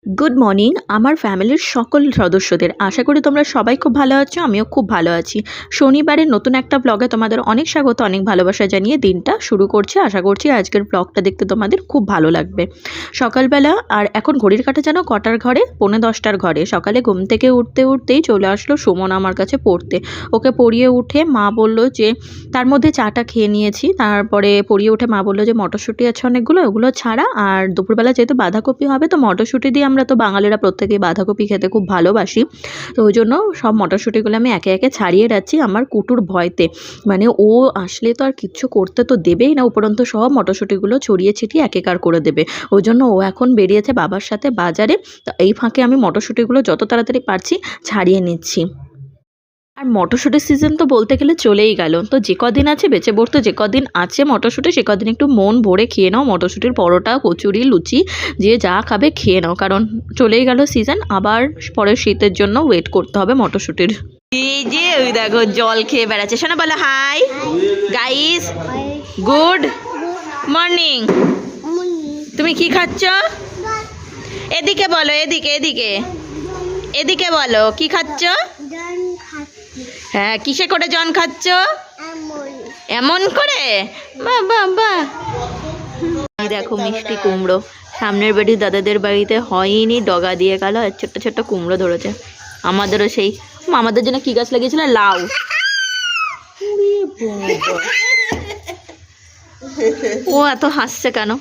Good morning আমার ফ্যামিলির সকল সদস্যদের। আশা করি তোমরা সবাই খুব ভালো আছো, আমিও খুব ভালো আছি। শনিবারের নতুন একটা ব্লগে তোমাদের অনেক স্বাগত, অনেক ভালোবাসা জানিয়ে দিনটা শুরু করছি। আশা করছি আজকের ব্লগটা দেখতে তোমাদের খুব ভালো লাগবে। সকালবেলা আর এখন ঘড়ির কাঁটা যেন কটার ঘরে, 9:45 ঘরে। সকালে ঘুম থেকে উঠতেই চলে আসলো সুমন আমার কাছে পড়তে। ওকে পড়িয়ে উঠে মা বলল যে, তার মধ্যে চাটা খেয়ে নিয়েছি, তারপরে পড়িয়ে উঠে মা বললো যে মটরশুঁটি আছে অনেকগুলো, ওগুলো ছাড়া। আর দুপুরবেলা যেহেতু বাঁধাকপি হবে, তো মটরশুঁটি দিয়ে আমরা তো বাঙালিরা প্রত্যেকেই বাঁধাকপি খেতে খুব ভালোবাসি। তো ওই জন্য সব মটরশুঁটিগুলো আমি একে একে ছাড়িয়ে রাখছি আমার কুটুর ভয়তে। মানে ও আসলে তো আর কিচ্ছু করতে তো দেবেই না, উপরন্তু সব মটরশুঁটিগুলো ছড়িয়ে ছিটিয়ে একেকার করে দেবে। ওই জন্য ও এখন বেরিয়েছে বাবার সাথে বাজারে। তো এই ফাঁকে আমি মটরশুঁটিগুলো যত তাড়াতাড়ি পারছি ছাড়িয়ে নিচ্ছি। আর মটরশুঁটির সিজন তো বলতে গেলে চলেই গেল। তো যে কদিন আছে বেঁচে পড়তে, যে কদিন আছে মটরশুঁটি, সে কদিন একটু মন ভরে খেয়ে নাও। মটরশুঁটির পরোটা, কচুরি, লুচি, যে যা খাবে খেয়ে নাও, কারণ চলেই গেল সিজন। আবার পরের শীতের জন্য ওয়েট করতে হবে মটরশুঁটির। এই যে ওই দেখো জল খেয়ে বেড়াচ্ছে। শোনা বলো হাই গাইস, গুড মর্নিং। তুমি কি খাচ্ছ? এদিকে বলো, এদিকে এদিকে এদিকে বলো, কি খাচ্ছ? হ্যাঁ, কিসে করে জন খাচ্ছ? এমন করে? বাহ বাহ বাহ। এই দেখো মিষ্টি কুমড়ো, সামনের বাড়ির দাদাদের বাড়িতে হয়নি, ডগা দিয়ে গেল, ছোট্ট ছোট্ট কুমড়ো ধরেছে। আমাদেরও সেই, আমাদের জন্য কি গাছ লাগিয়েছিল? লাউ। ও এত হাসছে কেন?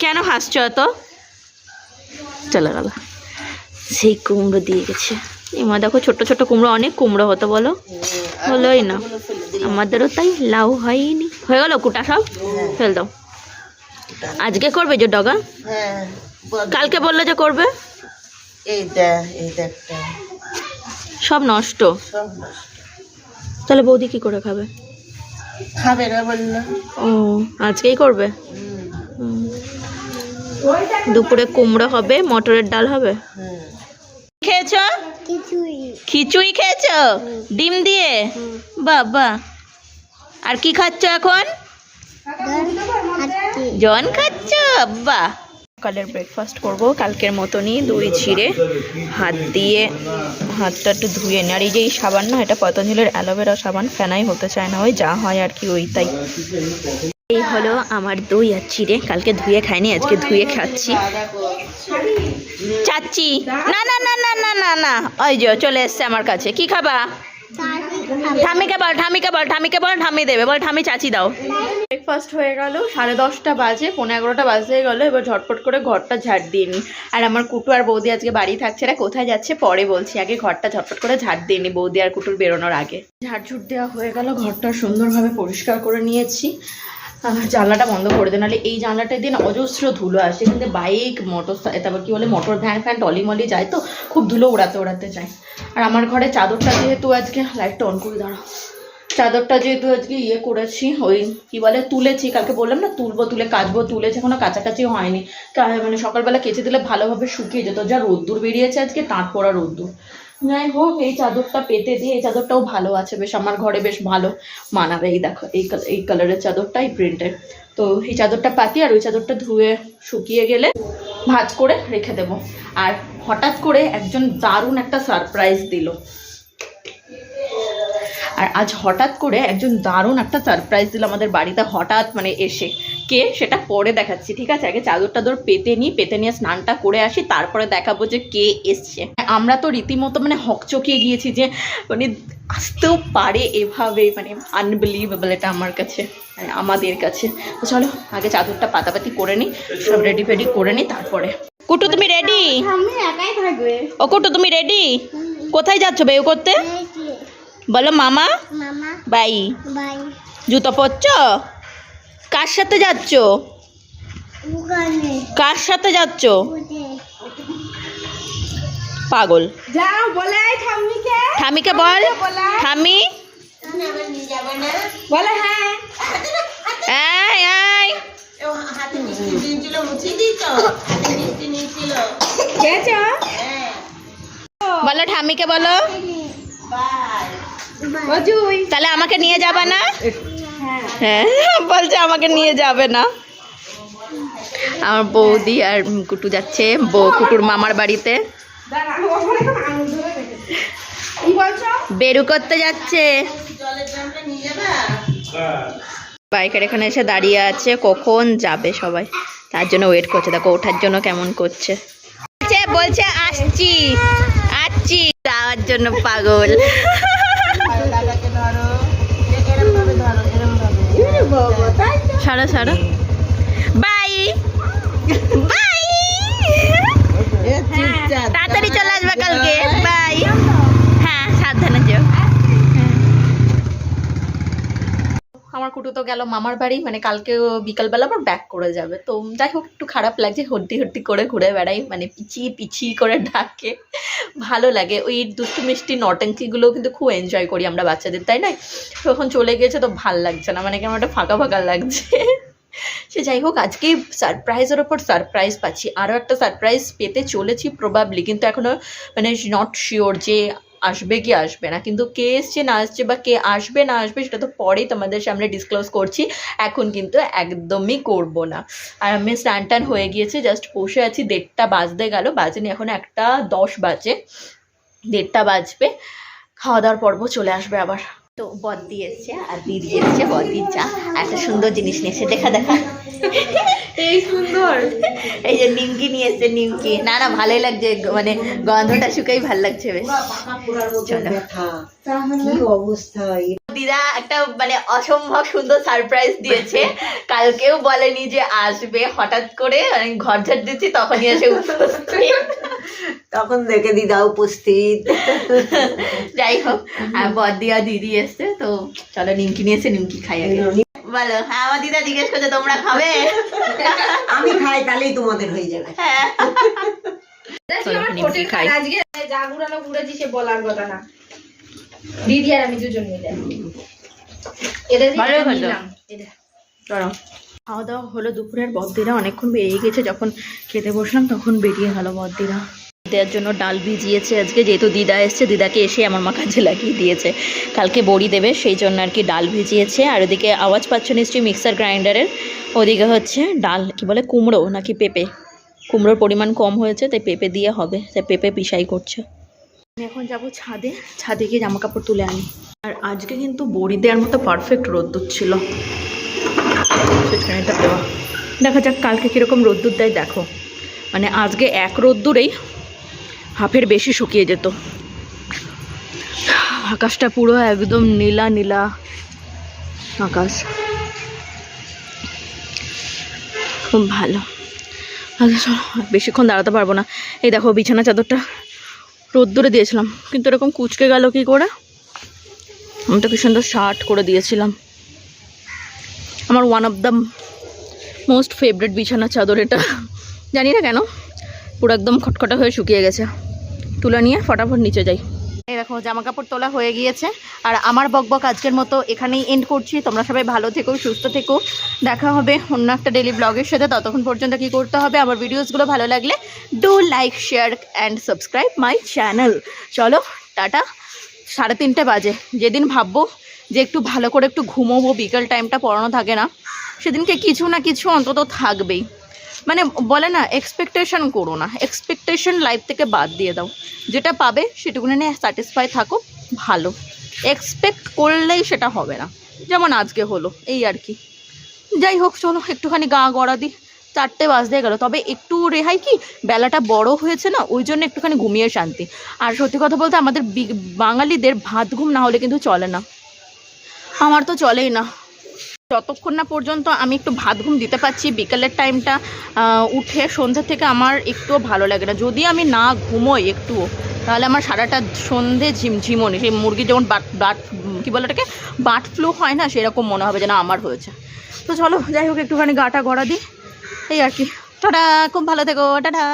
কেন হাসছো এত? চলে গেল, সেই কুমড়ো দিয়ে গেছে। এমা দেখো ছোট্ট ছোট্ট কুমড়ো, অনেক কুমড়ো হতো বলো, হলোই না। আমাদেরও তাই, লাউ হয়নি। হয়ে গেল কুটা সব? ফেল দাও। আজকে করবে যে ডগা? কালকে বললে যে করবে। সব নষ্ট। তাহলে বৌদি কি করে খাবে? খাবে না বললো। ও আজকেই করবে। দুপুরে কুমড়ো হবে, মটরের ডাল হবে। খেয়েছ? খিচুড়ি খেয়েছ ডিম দিয়ে? বাবা। আর কি খাচ্ছ এখন? জন খাচ্ছ? বাহ। সকালের ব্রেকফাস্ট করব কালকের মতনই, দই ছিঁড়ে হাত দিয়ে হাতটা একটু ধুয়ে নিই। আর এই যে এই সাবান না, এটা পতঞ্জলির অ্যালোভেরা সাবান, ফেনাই হতে চায় না, ওই যা হয় আর কি ওই তাই। এই হলো আমার দই আর চিড়ে, কালকে ধুয়ে খাইনি, আজকে ধুয়ে খাচ্ছি। চাচ্ছি না না না না না না না, ওই যে চলে এসছে আমার কাছে। কি খাবা? ঠামিকে বল, ঠামিকে বল, ঠামিকে বল, ঠামি দেবে, বল ঠামি চাচি দাও। ব্রেকফাস্ট হয়ে গেল, 10:30 বাজে, 11:15 বাজতে গেলো। এবার ঝটপট করে ঘরটা ঝাড় দিয়ে নিই। আর আমার কুটু আর বৌদি আজকে বাড়ি থাকছে না, কোথায় যাচ্ছে পরে বলছি, আগে ঘরটা ঝটপট করে ঝাড় দিয়ে নিই বৌদি আর কুটুর বেরোনোর আগে। ঝাড়ঝুট দেওয়া হয়ে গেল, ঘরটা সুন্দরভাবে পরিষ্কার করে নিয়েছি। জানলাটা বন্ধ করে দেন, নাহলে এই জানলাটায় দিন অজস্র ধুলো আসে। কিন্তু বাইক, মোটর, তারপর কি বলে মোটর ভ্যান ফ্যান টলিমলি যায়, তো খুব ধুলো উড়াতে যায়। আর আমার ঘরে চাদরটা যেহেতু আজকে, লাইটটা অন করে দাঁড়াও, চাদরটা যেহেতু আজকে করেছি, ওই কি বলে তুলেছি, কালকে বললাম না তুলবো, তুলে কাচবো, তুলেছি, এখনো কাছাকাছি হয়নি। মানে সকালবেলা কেচে দিলে ভালোভাবে শুকিয়ে যেত, যা রোদ্দুর বেরিয়েছে আজকে, তাঁত পড়া রোদ্দুর। যাই হোক, এই চাদরটা পেতে দিয়ে, এই চাদরটাও ভালো আছে বেশ, আমার ঘরে বেশ ভালো মানাবে। এই দেখো এই কালারের চাদরটা, এই প্রিন্টের। তো এই চাদরটা পাতি, আর ওই চাদরটা ধুয়ে শুকিয়ে গেলে ভাঁজ করে রেখে দেবো। আর হঠাৎ করে একজন দারুণ একটা সারপ্রাইজ দিল। আর আজ হঠাৎ করে একজন দারুণ একটা সারপ্রাইজ দিল আমাদের বাড়িতে, হঠাৎ মানে এসে। কে সেটা পরে দেখাচ্ছি, ঠিক আছে? আগে চাদর টাদর পেতে নিয়ে স্নানটা করে আসি, তারপরে দেখাবো যে কে এসছে। আমরা তো রীতিমতো মানে হকচকিয়ে গিয়েছি যে মানে আসতেও পারে এভাবে, মানে আনবিলিভেবল এটা আমার কাছে, মানে আমাদের কাছে। তো চলো আগে চাদরটা পাতাপাতি করে নিই, সব রেডি ফেডি করে নিই, তারপরে। কুটু তুমি রেডি? ও কুটু তুমি রেডি? কোথায় যাচ্ছ বেউ করতে? বলো মামা বাই। জুতো পরছ? কার সাথে যাচ্ছ? কার সাথে যাচ্ছ? পাগল। যাও বলে ঠামিকে বল, ঠামি বলে হ্যাঁ। এই এই বলো, ঠামিকে বলো। তাহলে আমাকে নিয়ে যাবে না? হ্যাঁ বলছে আমাকে নিয়ে যাবে না। আমার বৌদি আর কুটু যাচ্ছে কুটুর মামার বাড়িতে কি বলছো? বেরু করতে যাচ্ছে। বাইকের এখানে এসে দাঁড়িয়ে আছে, কখন যাবে সবাই, তার জন্য ওয়েট করছে। দেখো ওঠার জন্য কেমন করছে, বলছে আসছি আসছি, যাওয়ার জন্য পাগল। সারা সারা বাই বাই, তাড়াতাড়ি চলে আসবে কালকে, বাই। হ্যাঁ সাবধানে যেও। আমার কুটু তো গেল মামার বাড়ি, মানে কালকে বিকালবেলা আবার ব্যাক করে যাবে। তো যাই হোক একটু খারাপ লাগছে, হড্ডি হড্ডি করে ঘুরে বেড়াই, মানে পিছিয়ে পিছিয়ে করে ডাকে, ভালো লাগে। ওই দুষ্টু মিষ্টি নটঙ্কিগুলো কিন্তু খুব এনজয় করি আমরা বাচ্চাদের, তাই না? তো এখন চলে গেছে তো ভাল লাগছে না, মানে কেমন একটা ফাঁকা ফাঁকা লাগছে। সে যাই হোক, আজকে সারপ্রাইজের ওপর সারপ্রাইজ পাচ্ছি, আরও একটা সারপ্রাইজ পেতে চলেছি প্রবাবলি, কিন্তু এখনও মানে নট শিওর যে আসবে কি আসবে না। কিন্তু কে এসছে না আসছে বা কে আসবে না আসবে সেটা তো পরেই তোমাদের সামনে ডিসক্লোজ করছি, এখন কিন্তু একদমই করব না। আর আমি স্নান টান হয়ে গিয়েছে, জাস্ট বসে আছি, 1:30 বাজতে গেল, বাজেনি এখন 1:10 বাজে, 1:30 বাজবে, খাওয়া দাওয়ার পর্ব চলে আসবে আবার। তো বদ্দি এসছে আর দিদি এসছে, বদ্দির চা একটা সুন্দর জিনিস নিয়ে এসে, দেখা দেখা এই সুন্দর, এই যে নিমকি নিয়ে এসছে, নিমকি। না না ভালোই লাগছে, মানে গন্ধটা শুকেই ভালো লাগছে বেশ। অবস্থা দিদা একটা মানে অসম্ভব সুন্দর সারপ্রাইজ দিয়েছে, কালকেও বলেনি যে আসবে, হঠাৎ করে ঘর ঝাড় দিচ্ছি তখনই এসে উপস্থিত। তখন দেখে দিদা উপস্থিত। যাই হোক, আর বদ্দি আর দিদি এসছে, তো চলো নিমকি নিয়ে এসে নিমকি খাই আগে। বলো। হ্যাঁ আমার দিদা জিজ্ঞেস করছে তোমরা খাবে? আমি খাই, তাহলেই তোমাদের হয়ে যাবে। হ্যাঁ নিমকি খাই। আজকে যা ঘুরানো ঘুরেছি সে বলার কথা না, দিদি আর আমি দুজন মিলে এদের ভালোই হলো। নিলাম। চলো খাওয়া দাওয়া হলো দুপুরের, বদ্দিরা অনেকক্ষণ বেরিয়ে গেছে, যখন খেতে বসলাম তখন বেরিয়ে গেল বদ্দিরা। দেওয়ার জন্য ডাল ভিজিয়েছে আজকে, যেহেতু দিদা এসছে, দিদাকে এসে আমার মা কাজে লাগিয়ে দিয়েছে, কালকে বড়ি দেবে সেই জন্য আর কি ডাল ভিজিয়েছে। আর ওদিকে আওয়াজ পাচ্ছ নিশ্চয়ই মিক্সার গ্রাইন্ডারের, ওদিকে হচ্ছে ডাল কি বলে কুমড়ো নাকি পেঁপে, কুমড়োর পরিমাণ কম হয়েছে তাই পেঁপে দিয়ে হবে, তাই পেঁপে পিসাই করছে। আমি এখন যাবো ছাদে, ছাদে গিয়ে জামা কাপড় তুলে আনি। আর আজকে কিন্তু বড়ি দেওয়ার মতো পারফেক্ট রোদ্দুর ছিল, সেখানেটা দেওয়া, দেখা যাক কালকে কীরকম রোদ্দুর দেয়। দেখো মানে আজকে এক রোদ্দুরেই হাফের বেশি শুকিয়ে যেত, আকাশটা পুরো একদম নীলা নীলা আকাশ, খুব ভালো। আচ্ছা চলো, বেশিক্ষণ দাঁড়াতে পারবো না। এই দেখো বিছানা চাদরটা রোদ্দুরে দিয়েছিলাম, কিন্তু এরকম কুচকে গেল কি করে। আমি তো কি সুন্দর শার্ট করে দিয়েছিলাম, আমার one of the most favourite বিছানা চাদর এটা, জানি না কেন পুরো একদম খটখটা হয়ে শুকিয়ে গেছে। তুলে নিয়ে ফটাফট নিচে যাই। এই দেখো জামা কাপড় তোলা হয়ে গিয়েছে, আর আমার বকবক আজকের মতো এখানেই এন্ড করছি। তোমরা সবাই ভালো থেকো, সুস্থ থেকো, দেখা হবে অন্য একটা ডেলি ব্লগের সাথে। ততক্ষণ পর্যন্ত কি করতে হবে, আমার ভিডিওসগুলো ভালো লাগলে do like share and subscribe my channel. চলো টাটা। 3:30 বাজে, যেদিন ভাববো যে একটু ভালো করে একটু ঘুমোবো, বিকেল টাইমটা পড়ানো থাকে না, সেদিনকে কিছু না কিছু অন্তত থাকবেই। মানে বলে না এক্সপেকটেশন করো না, এক্সপেকটেশন লাইফ থেকে বাদ দিয়ে দাও, যেটা পাবে সেটুকুনি নিয়ে স্যাটিসফাই থাকো, ভালো। এক্সপেক্ট করলেই সেটা হবে না, যেমন আজকে হলো, এই আর কি। যাই হোক চলো একটুখানি গা গড়া দিই, 4টে বাজতে গেল। তবে একটু রেহাই কি, বেলাটা বড় হয়েছে না, ওই জন্য একটুখানি ঘুমিয়ে শান্তি। আর সত্যি কথা বলতে আমাদের বাঙালিদের ভাত ঘুম না হলে কিন্তু চলে না, আমার তো চলেই না। যতক্ষণ না পর্যন্ত আমি একটু ভাত ঘুম দিতে পারছি, বিকেলের টাইমটা উঠে সন্ধ্যে থেকে আমার একটুও ভালো লাগে না। যদি আমি না ঘুমোই একটুও, তাহলে আমার সারাটা সন্ধে ঝিমঝিমনি, সেই মুরগির যেমন কী বলে ওটাকে বার্ড ফ্লু হয় না, সেরকম মনে হবে যেন আমার হয়েছে। তো চলো যাই হোক একটুখানি গাটা গড়া দিই, এই আর কি। টাটা, খুব ভালো থেকো, টাটা।